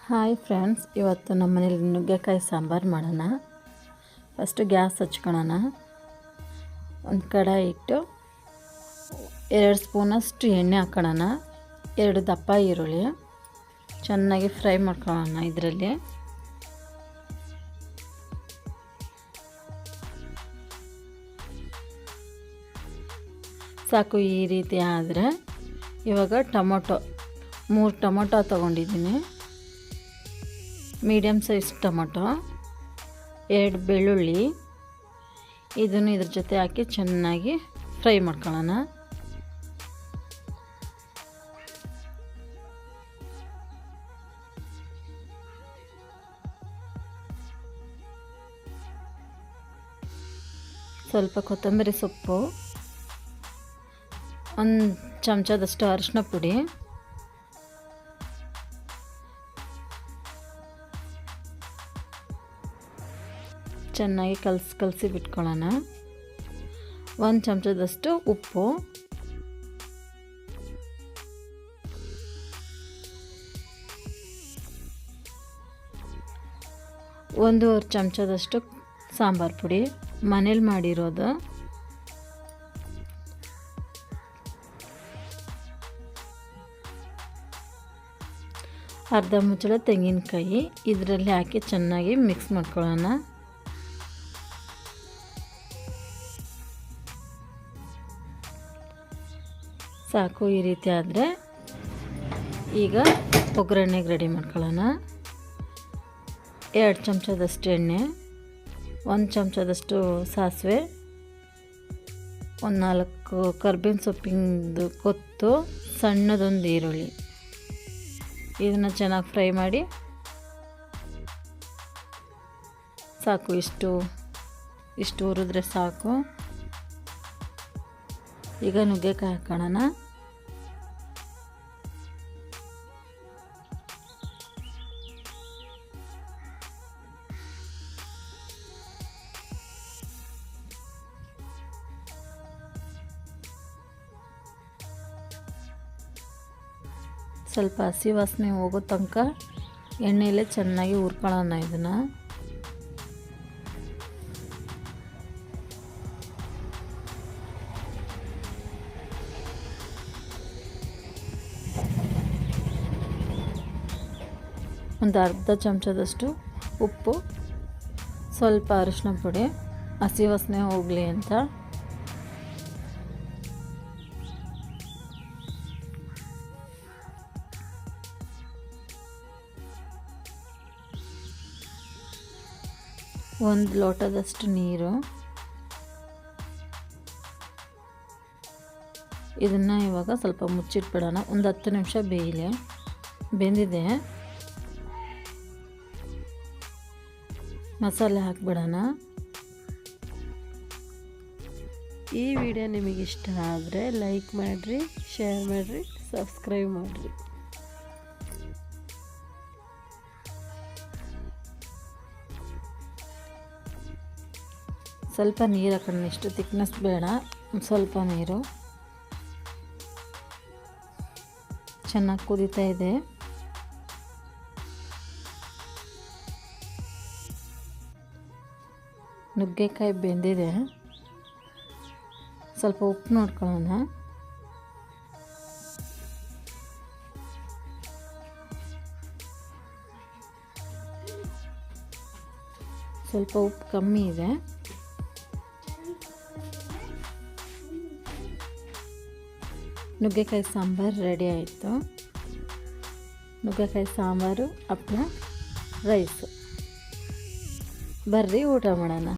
Hi friends, ಇವತ್ತು ನಮ್ಮ ಮನೇಲಿ ನುಗ್ಗೆಕಾಯಿ ಸಾಂಬಾರು ಮಾಡೋಣ. ಫಸ್ಟು ಗ್ಯಾಸ್ ಹಚ್ಕೊಳ್ಳೋಣ. ಒಂದು ಕಡಾಯಿ ಇಟ್ಟು 2 ಸ್ಪೂನಷ್ಟು ಎಣ್ಣೆ ಹಾಕೊಳ್ಳೋಣ. 2 ದಪ್ಪ ಈರುಳ್ಳಿ ಚೆನ್ನಾಗಿ ಫ್ರೈ ಮಾಡ್ಕೊಳ್ಳೋಣ. ಇದರಲ್ಲಿ ಸಾಕು. ಈ ರೀತಿ ಆದರೆ ಇವಾಗ ಟೊಮೊಟೊ 3 ಟೊಮೊಟೊ ತೊಗೊಂಡಿದ್ದೀನಿ. ಮೀಡಿಯಮ್ ಸೈಜ್ ಟೊಮೊಟೊ, 2 ಬೆಳ್ಳುಳ್ಳಿ, ಇದನ್ನು ಇದ್ರ ಜೊತೆ ಹಾಕಿ ಚೆನ್ನಾಗಿ ಫ್ರೈ ಮಾಡ್ಕೊಳ್ಳೋಣ. ಸ್ವಲ್ಪ ಕೊತ್ತಂಬರಿ ಸೊಪ್ಪು, 1 ಚಮಚದಷ್ಟು ಅರಿಶಿನ ಪುಡಿ, ಚೆನ್ನಾಗಿ ಕಲಸಿ ಬಿಟ್ಕೊಳ್ಳೋಣ. 1 ಚಮಚದಷ್ಟು ಉಪ್ಪು, 1 ಚಮಚದಷ್ಟು ಸಾಂಬಾರು ಪುಡಿ ಮನೇಲಿ ಮಾಡಿರೋದು, ಅರ್ಧ ಮುಚ್ಚಳ ತೆಂಗಿನಕಾಯಿ ಇದರಲ್ಲಿ ಹಾಕಿ ಚೆನ್ನಾಗಿ ಮಿಕ್ಸ್ ಮಾಡ್ಕೊಳ್ಳೋಣ. ಸಾಕು. ಈ ರೀತಿ ಆದರೆ ಈಗ ಒಗ್ಗರಣೆಗೆ ರೆಡಿ ಮಾಡ್ಕೊಳ್ಳೋಣ. 2 ಚಮಚದಷ್ಟು ಎಣ್ಣೆ, 1 ಚಮಚದಷ್ಟು ಸಾಸಿವೆ, 4 ಕರ್ಬೇವಿನ ಸೊಪ್ಪಿಂದು ಕೊತ್ತು, ಸಣ್ಣದೊಂದು ಈರುಳ್ಳಿ, ಇದನ್ನು ಚೆನ್ನಾಗಿ ಫ್ರೈ ಮಾಡಿ ಸಾಕು. ಇಷ್ಟು ಹುರಿದ್ರೆ ಸಾಕು. ಈಗ ನುಗ್ಗೆಕಾಯಿ ಹಾಕೋಣ. ಸ್ವಲ್ಪ ಹಸಿ ವಾಸನೆ ಹೋಗೋ ತನಕ ಎಣ್ಣೆಯಲ್ಲೇ ಚೆನ್ನಾಗಿ ಹುರ್ಕೊಳ್ಳೋಣ. ಇದನ್ನು ಒಂದು ಅರ್ಧ ಚಮಚದಷ್ಟು ಉಪ್ಪು, ಸ್ವಲ್ಪ ಅರಿಶಿನ ಪುಡಿ, ಹಸಿ ವಾಸನೆ ಹೋಗಲಿ ಅಂತ. ಒಂದು ಲೋಟದಷ್ಟು ನೀರು. ಇದನ್ನು ಇವಾಗ ಸ್ವಲ್ಪ ಮುಚ್ಚಿಟ್ಬಿಡೋಣ. ಒಂದು 10 ನಿಮಿಷ ಬೇಯಲಿ. ಬೆಂದಿದೆ. ಮಸಾಲೆ ಹಾಕಿಬಿಡೋಣ. ಈ ವಿಡಿಯೋ ನಿಮಗೆ ಇಷ್ಟ ಆದರೆ ಲೈಕ್ ಮಾಡಿರಿ, ಶೇರ್ ಮಾಡಿರಿ, ಸಬ್ಸ್ಕ್ರೈಬ್ ಮಾಡಿರಿ. ಸ್ವಲ್ಪ ನೀರು ಹಾಕೋಣ. ಇಷ್ಟು ತಿಕ್ನೆಸ್ ಬೇಡ, ಸ್ವಲ್ಪ ನೀರು. ಚೆನ್ನಾಗಿ ಕುದೀತಾ ಇದೆ. ನುಗ್ಗೆಕಾಯಿ ಬೆಂದಿದೆ. ಸ್ವಲ್ಪ ಉಪ್ಪು ನೋಡ್ಕೊಳ್ಳೋಣ. ಸ್ವಲ್ಪ ಉಪ್ಪು ಕಮ್ಮಿ ಇದೆ. ನುಗ್ಗೆಕಾಯಿ ಸಾಂಬಾರು ರೆಡಿ ಆಯಿತು. ನುಗ್ಗೆಕಾಯಿ ಸಾಂಬಾರು, ಹಪ್ಪಳ, ರೈಸು. ಬರ್ರಿ ಊಟ ಮಾಡೋಣ.